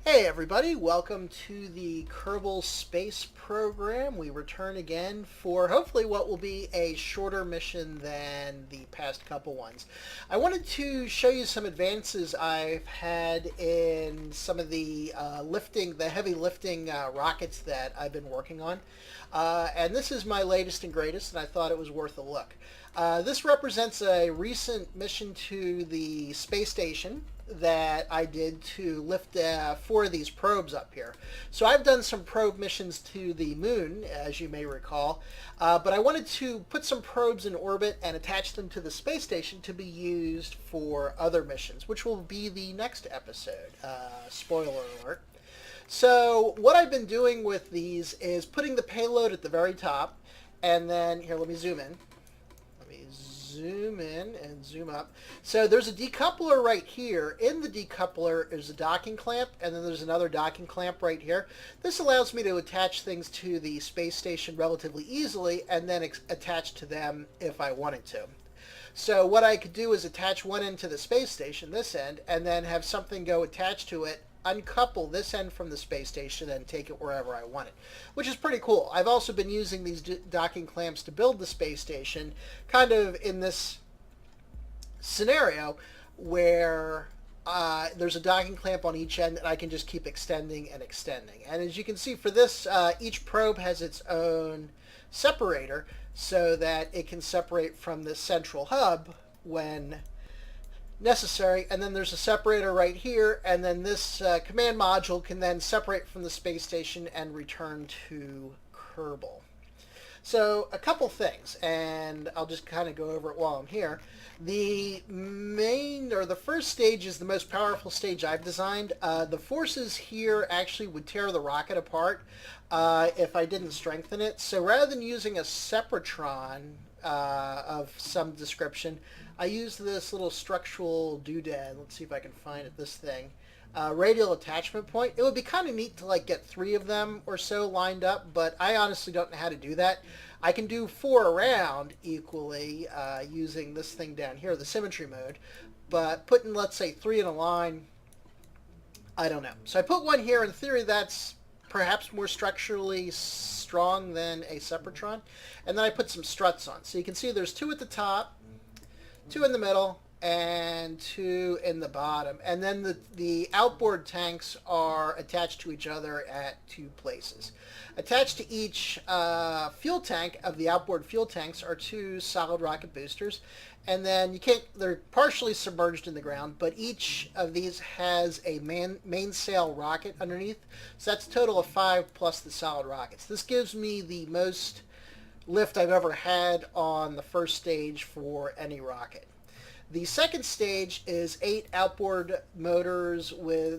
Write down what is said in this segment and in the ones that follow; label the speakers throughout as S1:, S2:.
S1: Hey everybody, welcome to the Kerbal Space Program. We return again for hopefully what will be a shorter mission than the past couple ones. I wanted to show you some advances I've had in some of the the heavy lifting rockets that I've been working on. And this is my latest and greatest, and I thought it was worth a look. This represents a recent mission to the space station that I did to lift 4 of these probes up here. So I've done some probe missions to the moon, as you may recall, but I wanted to put some probes in orbit and attach them to the space station to be used for other missions, which will be the next episode. Spoiler alert. So what I've been doing with these is putting the payload at the very top, and then, here, let me zoom in. Zoom in and zoom up. So there's a decoupler right here. In the decoupler is a docking clamp, and then there's another docking clamp right here. This allows me to attach things to the space station relatively easily and then attach to them if I wanted to. So what I could do is attach one end to the space station, this end, and then have something go attached to it, uncouple this end from the space station, and take it wherever I want it, which is pretty cool. I've also been using these docking clamps to build the space station, kind of in this scenario where there's a docking clamp on each end, and I can just keep extending and extending. And as you can see for this, each probe has its own separator so that it can separate from the central hub when necessary, and then there's a separator right here, and then this command module can then separate from the space station and return to Kerbal. So a couple things, and I'll just kind of go over it while I'm here. The first stage is the most powerful stage I've designed. The forces here actually would tear the rocket apart if I didn't strengthen it. So rather than using a Separatron of some description, I used this little structural doodad. Let's see if I can find it. This thing. Radial attachment point. It would be kind of neat to get 3 of them or so lined up, but I honestly don't know how to do that. I can do 4 around equally using this thing down here, the symmetry mode, but putting, let's say, 3 in a line, I don't know. So I put one here. In theory, that's perhaps more structurally strong than a Separatron, and then I put some struts on. So you can see there's 2 at the top, 2 in the middle, and 2 in the bottom. And then the outboard tanks are attached to each other at 2 places. Attached to each fuel tank of the outboard fuel tanks are 2 solid rocket boosters. And then they're partially submerged in the ground, but each of these has a mainsail rocket underneath. So that's a total of 5 plus the solid rockets. This gives me the most lift I've ever had on the first stage for any rocket. The second stage is 8 outboard motors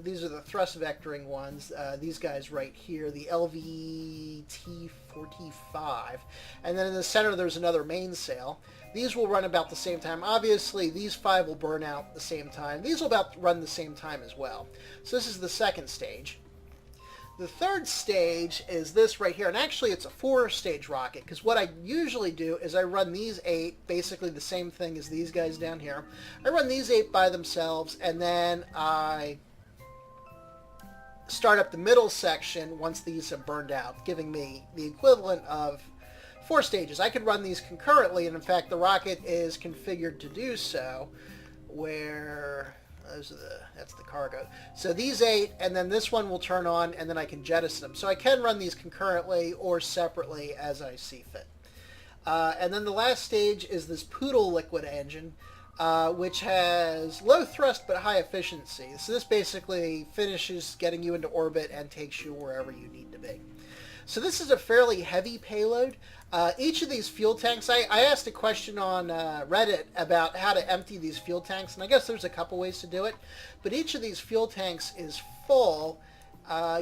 S1: these are the thrust vectoring ones, these guys right here, the LVT-45. And then in the center there's another mainsail. These will run about the same time. Obviously these 5 will burn out at the same time. These will about run the same time as well. So this is the second stage. The third stage is this right here, and actually it's a 4-stage rocket, because what I usually do is I run these 8, basically the same thing as these guys down here. I run these 8 by themselves, and then I start up the middle section once these have burned out, giving me the equivalent of 4 stages. I could run these concurrently, and in fact the rocket is configured to do so, where that's the cargo. So these 8, and then this one will turn on, and then I can jettison them. So I can run these concurrently or separately as I see fit. And then the last stage is this Poodle liquid engine, which has low thrust but high efficiency. So this basically finishes getting you into orbit and takes you wherever you need to be. So this is a fairly heavy payload. Each of these fuel tanks, I asked a question on Reddit about how to empty these fuel tanks, and I guess there's a couple ways to do it, but each of these fuel tanks is full,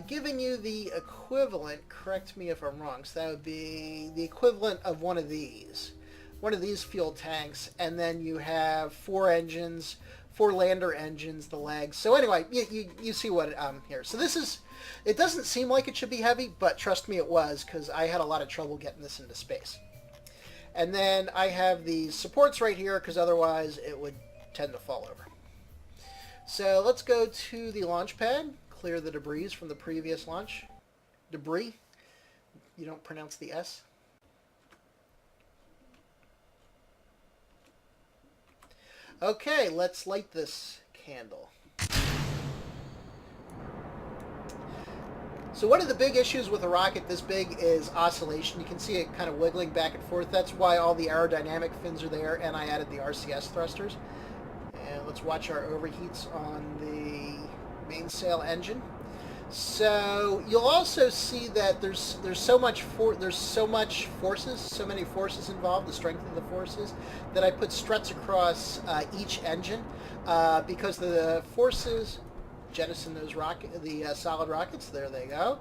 S1: giving you the equivalent, correct me if I'm wrong, so that would be the equivalent of one of these fuel tanks, and then you have 4 engines, 4 lander engines, the legs. So anyway, you see what here. So this is, it doesn't seem like it should be heavy, but trust me, it was, because I had a lot of trouble getting this into space. And then I have these supports right here, because otherwise it would tend to fall over. So let's go to the launch pad, clear the debris from the previous launch. Debris. You don't pronounce the S. Okay, let's light this candle. So one of the big issues with a rocket this big is oscillation. You can see it kind of wiggling back and forth. That's why all the aerodynamic fins are there, and I added the RCS thrusters. And let's watch our overheats on the mainsail engine. So you'll also see that there's so many forces involved, the strength of the forces, that I put struts across each engine because the forces jettison those solid rockets. There they go.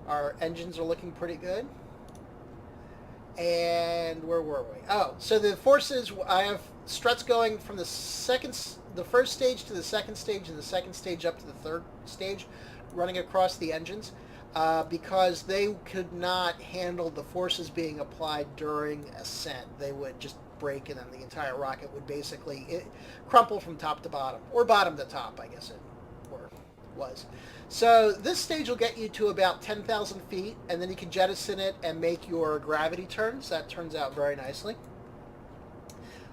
S1: Our engines are looking pretty good. And where were we? Oh, so the forces, I have struts going from the first stage to the second stage, and the second stage up to the third stage, running across the engines because they could not handle the forces being applied during ascent. They would just break, and then the entire rocket would basically crumple from top to bottom, or bottom to top, I guess it was. So this stage will get you to about 10,000 feet, and then you can jettison it and make your gravity turns. That turns out very nicely.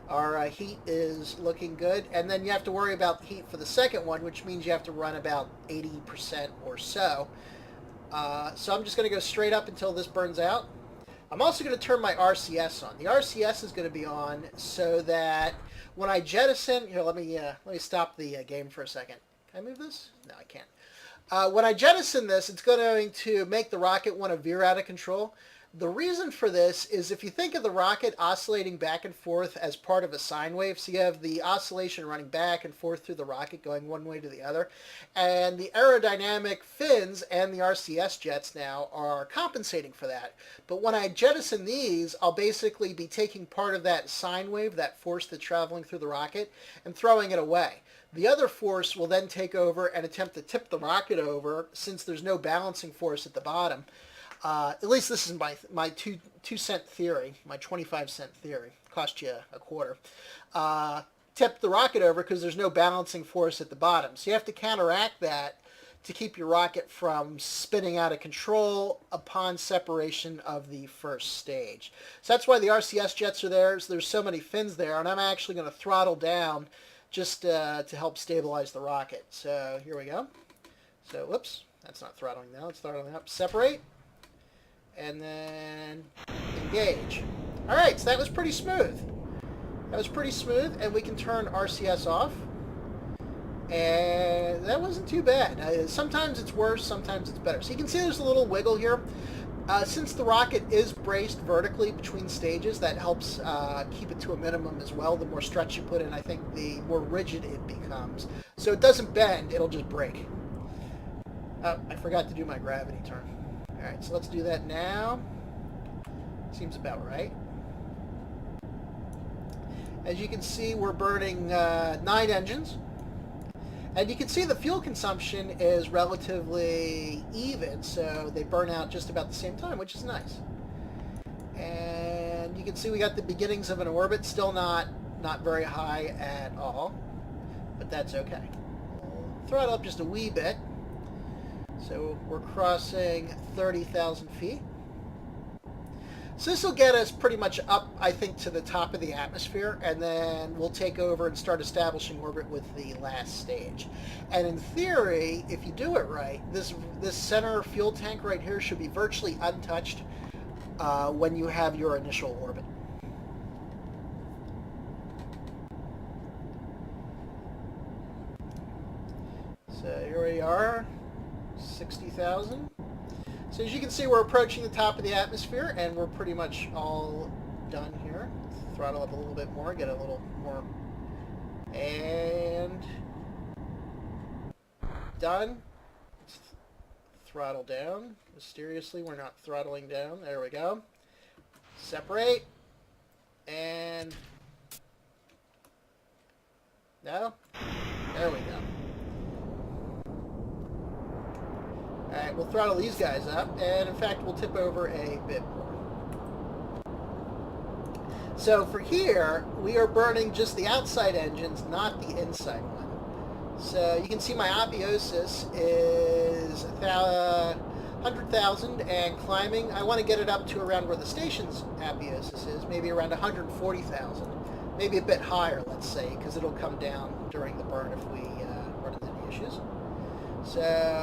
S1: Our heat is looking good, and then you have to worry about heat for the second one, which means you have to run about 80% or so. So I'm just going to go straight up until this burns out. I'm also going to turn my RCS on. The RCS is going to be on so that when I jettison, here, let me stop the game for a second. Can I move this? No, I can't. When I jettison this, it's going to make the rocket want to veer out of control. The reason for this is if you think of the rocket oscillating back and forth as part of a sine wave, so you have the oscillation running back and forth through the rocket going one way to the other, and the aerodynamic fins and the RCS jets now are compensating for that. But when I jettison these, I'll basically be taking part of that sine wave, that force that's traveling through the rocket, and throwing it away. The other force will then take over and attempt to tip the rocket over since there's no balancing force at the bottom. At least this is my 2-cent theory, my 25-cent theory. Cost you a quarter. Tip the rocket over because there's no balancing force at the bottom. So you have to counteract that to keep your rocket from spinning out of control upon separation of the first stage. So that's why the RCS jets are there. So there's so many fins there, and I'm actually going to throttle down just to help stabilize the rocket. So here we go. So, whoops, that's not throttling now. It's throttling up. Separate. And then engage. All right, so that was pretty smooth. And we can turn RCS off. And that wasn't too bad. Sometimes it's worse, sometimes it's better. So you can see there's a little wiggle here. Since the rocket is braced vertically between stages, that helps keep it to a minimum as well. The more stretch you put in, I think the more rigid it becomes. So it doesn't bend, it'll just break. Oh, I forgot to do my gravity turn. All right, so let's do that now. Seems about right. As you can see, we're burning 9 engines. And you can see the fuel consumption is relatively even, so they burn out just about the same time, which is nice. And you can see we got the beginnings of an orbit, still not very high at all, but that's okay. We'll throttle up just a wee bit. So we're crossing 30,000 feet. So this will get us pretty much up, I think, to the top of the atmosphere, and then we'll take over and start establishing orbit with the last stage. And in theory, if you do it right, this center fuel tank right here should be virtually untouched when you have your initial orbit. So here we are, 60,000. So as you can see, we're approaching the top of the atmosphere, and we're pretty much all done here. Throttle up a little bit more, get a little more, and done. Let's throttle down. Mysteriously, we're not throttling down. There we go. Separate, and no, there we go. Alright, we'll throttle these guys up, and in fact we'll tip over a bit more. So for here, we are burning just the outside engines, not the inside one. So you can see my apotheosis is 100,000 and climbing. I want to get it up to around where the station's apotheosis is, maybe around 140,000. Maybe a bit higher, let's say, because it'll come down during the burn if we run into any issues. So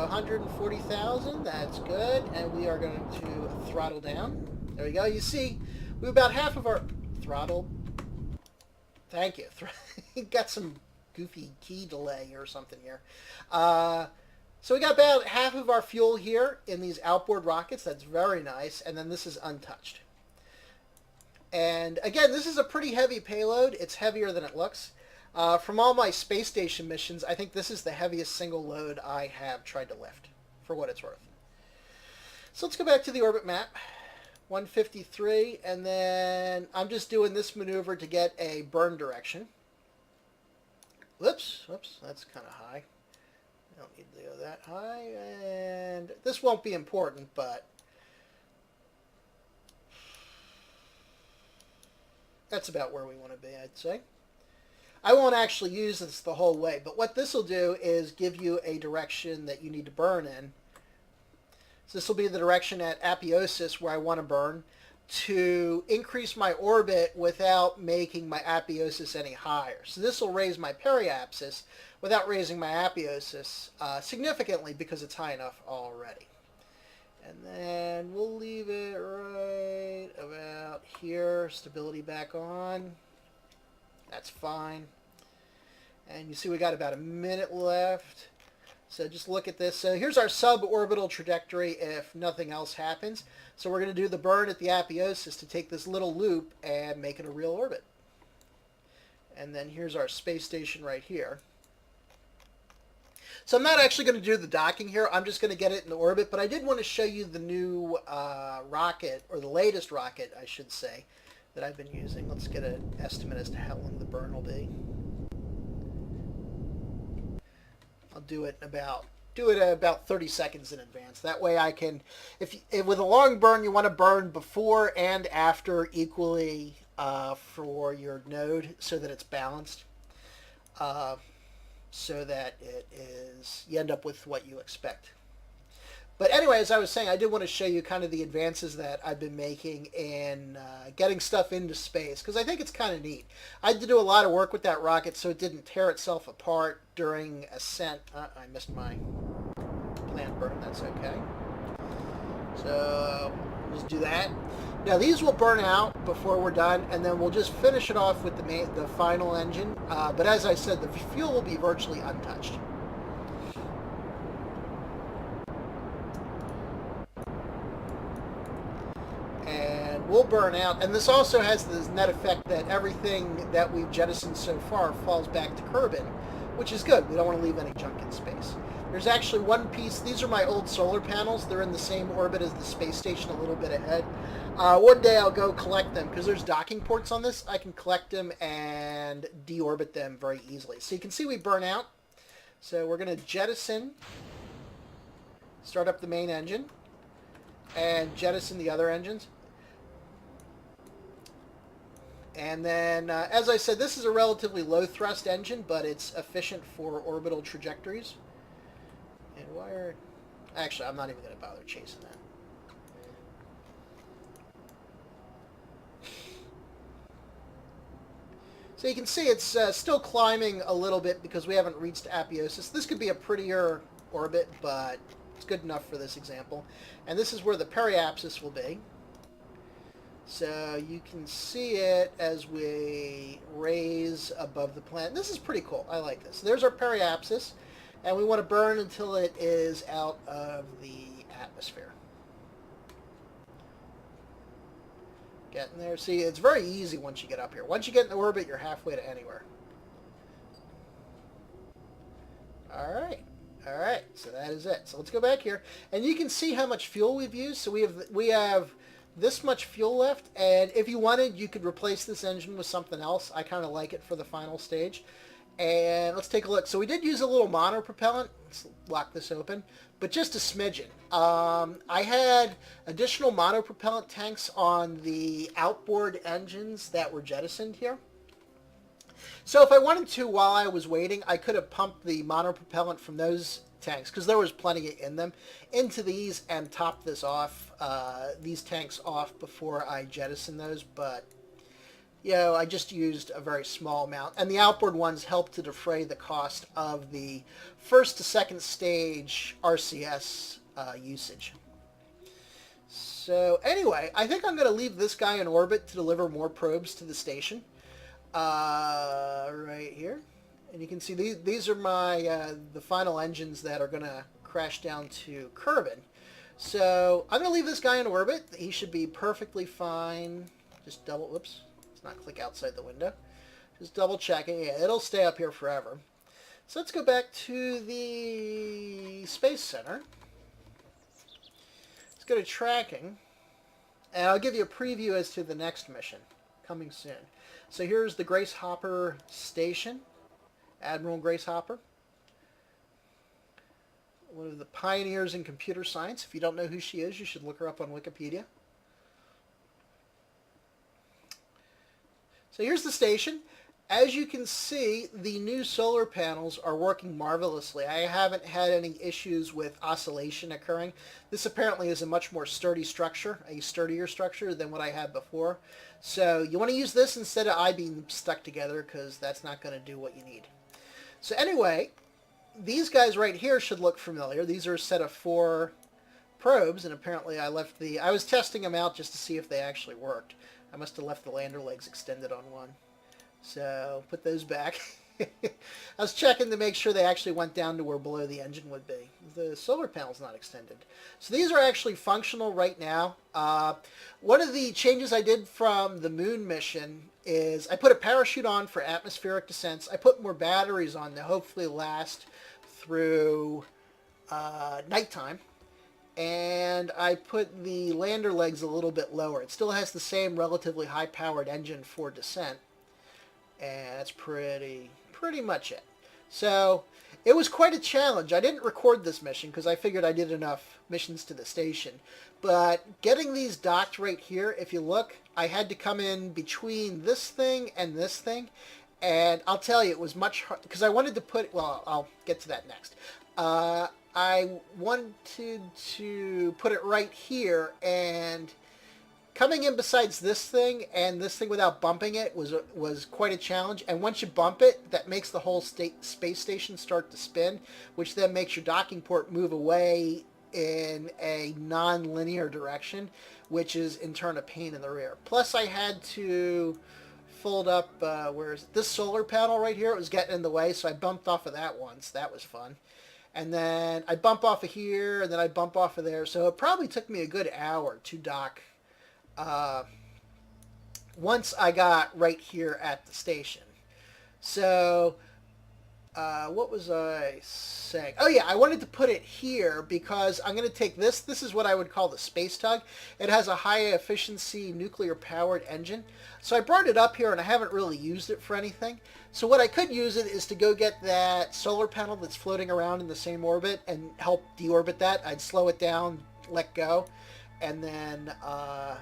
S1: 140,000, that's good. And we are going to throttle down. There we go. You see, we have about half of our throttle. Thank you. Got some goofy key delay or something here. So we got about half of our fuel here in these outboard rockets. That's very nice. And then this is untouched. And again, this is a pretty heavy payload. It's heavier than it looks. From all my space station missions, I think this is the heaviest single load I have tried to lift, for what it's worth. So let's go back to the orbit map. 153, and then I'm just doing this maneuver to get a burn direction. Whoops, that's kind of high. I don't need to go that high, and this won't be important, but that's about where we want to be, I'd say. I won't actually use this the whole way, but what this will do is give you a direction that you need to burn in. So this will be the direction at apotheosis where I want to burn to increase my orbit without making my apotheosis any higher. So this will raise my periapsis without raising my apotheosis significantly because it's high enough already. And then we'll leave it right about here. Stability back on. That's fine. And you see we got about a minute left. So just look at this. So here's our suborbital trajectory if nothing else happens. So we're going to do the burn at the apotheosis to take this little loop and make it a real orbit. And then here's our space station right here. So I'm not actually going to do the docking here. I'm just going to get it in orbit. But I did want to show you the new rocket, or the latest rocket, I should say, that I've been using. Let's get an estimate as to how long the burn will be. I'll do it about 30 seconds in advance. That way I can, if with a long burn you want to burn before and after equally for your node so that it's balanced, so that it is, you end up with what you expect. But anyway, as I was saying, I did want to show you kind of the advances that I've been making in getting stuff into space, because I think it's kind of neat. I had to do a lot of work with that rocket so it didn't tear itself apart during ascent. I missed my planned burn. That's okay. So just do that. Now these will burn out before we're done, and then we'll just finish it off with the final engine. But as I said, the fuel will be virtually untouched. Will burn out, and this also has the net effect that everything that we've jettisoned so far falls back to Kerbin, which is good. We don't want to leave any junk in space. There's actually one piece. These are my old solar panels. They're in the same orbit as the space station, a little bit ahead. One day I'll go collect them because there's docking ports on this. I can collect them and deorbit them very easily. So you can see we burn out. So we're going to jettison, start up the main engine, and jettison the other engines. And then, as I said, this is a relatively low thrust engine, but it's efficient for orbital trajectories. And actually, I'm not even going to bother chasing that. So you can see it's still climbing a little bit because we haven't reached apotheosis. This could be a prettier orbit, but it's good enough for this example. And this is where the periapsis will be. So you can see it as we raise above the planet. This is pretty cool. I like this. There's our periapsis, and we want to burn until it is out of the atmosphere. Getting there. See, it's very easy once you get up here. Once you get in the orbit, you're halfway to anywhere. All right. All right. So that is it. So let's go back here, and you can see how much fuel we've used. So we have this much fuel left, and if you wanted, you could replace this engine with something else. I kind of like it for the final stage. And let's take a look. So we did use a little monopropellant. Let's lock this open, but just a smidgen. I had additional monopropellant tanks on the outboard engines that were jettisoned here. So if I wanted to, while I was waiting, I could have pumped the monopropellant from those tanks, because there was plenty in them, into these and topped this off, these tanks off before I jettison those, but I just used a very small amount. And the outboard ones help to defray the cost of the first to second stage RCS usage. So anyway, I think I'm going to leave this guy in orbit to deliver more probes to the station. Right here. And you can see these are my the final engines that are going to crash down to Kerbin. So I'm going to leave this guy in orbit. He should be perfectly fine. Just double, whoops, let's not click outside the window. Just double checking. Yeah, it'll stay up here forever. So let's go back to the Space Center. Let's go to tracking. And I'll give you a preview as to the next mission coming soon. So here's the Grace Hopper Station. Admiral Grace Hopper. One of the pioneers in computer science. If you don't know who she is, you should look her up on Wikipedia. So here's the station. As you can see, the new solar panels are working marvelously. I haven't had any issues with oscillation occurring. This apparently is a much more sturdy structure, a sturdier structure than what I had before. So you want to use this instead of I-beam stuck together, because that's not going to do what you need. So anyway, these guys right here should look familiar. These are a set of 4 probes, and apparently I was testing them out just to see if they actually worked. I must have left the lander legs extended on one. So put those back. I was checking to make sure they actually went down to where below the engine would be. The solar panel's not extended. So these are actually functional right now. One of the changes I did from the moon mission is I put a parachute on for atmospheric descents. I put more batteries on to hopefully last through nighttime. And I put the lander legs a little bit lower. It still has the same relatively high-powered engine for descent. And that's pretty much it. So it was quite a challenge. I didn't record this mission because I figured I did enough missions to the station. But getting these docked right here, if you look, I had to come in between this thing and this thing. And I'll tell you, it was much hard because I wanted to put, well, I'll get to that next. I wanted to put it right here, and coming in besides this thing and this thing without bumping it was quite a challenge. And once you bump it, that makes the whole space station start to spin, which then makes your docking port move away in a non-linear direction, which is in turn a pain in the rear. Plus I had to fold up, where is it? This solar panel right here. It was getting in the way, so I bumped off of that once. That was fun. And then I bump off of here, and then I bump off of there. So it probably took me a good hour to dock once I got right here at the station. So what was I saying? Oh yeah, I wanted to put it here because I'm going to take this. This is what I would call the space tug. It has a high efficiency nuclear powered engine. So I brought it up here and I haven't really used it for anything. So what I could use it is to go get that solar panel that's floating around in the same orbit and help deorbit that. I'd slow it down, let go, and then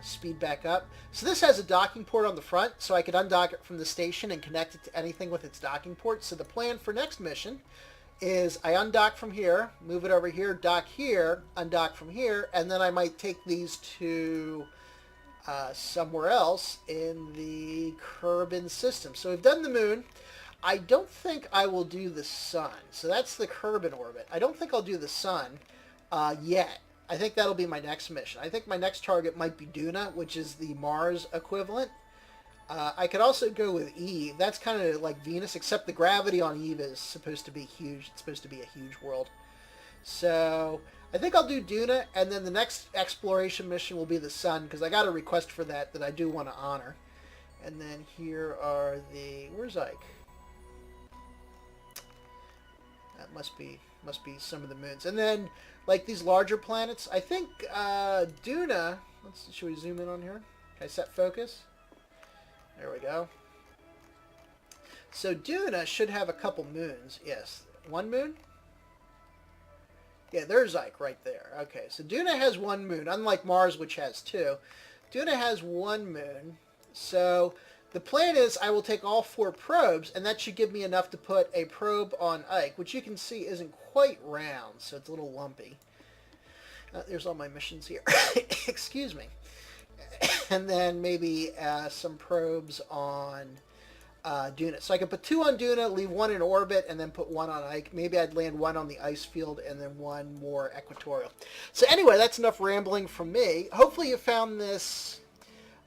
S1: speed back up. So this has a docking port on the front, so I could undock it from the station and connect it to anything with its docking port. So the plan for next mission is I undock from here, move it over here, dock here, undock from here, and then I might take these to somewhere else in the Kerbin system. So we've done the moon. I don't think I will do the sun. So that's the Kerbin orbit. I don't think I'll do the sun yet. I think that'll be my next mission. I think my next target might be Duna, which is the Mars equivalent. I could also go with Eve. That's kind of like Venus, except the gravity on Eve is supposed to be huge. It's supposed to be a huge world. So I think I'll do Duna, and then the next exploration mission will be the Sun, because I got a request for that I do want to honor. And then here are the... Where's Ike? That must be some of the moons. And then, like these larger planets, I think Duna... Should we zoom in on here? Can I set focus? There we go. So Duna should have a couple moons. Yes. One moon? Yeah, there's Ike right there. Okay, so Duna has one moon, unlike Mars, which has two. Duna has one moon. So The plan is I will take all 4 probes, and that should give me enough to put a probe on Ike, which you can see isn't quite round, so it's a little lumpy. There's all my missions here. Excuse me. And then maybe some probes on Duna. So I can put 2 on Duna, leave 1 in orbit, and then put 1 on Ike. Maybe I'd land 1 on the ice field and then 1 more equatorial. So anyway, that's enough rambling from me. Hopefully you found this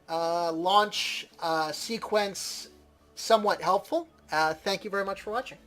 S1: launch sequence somewhat helpful. Thank you very much for watching.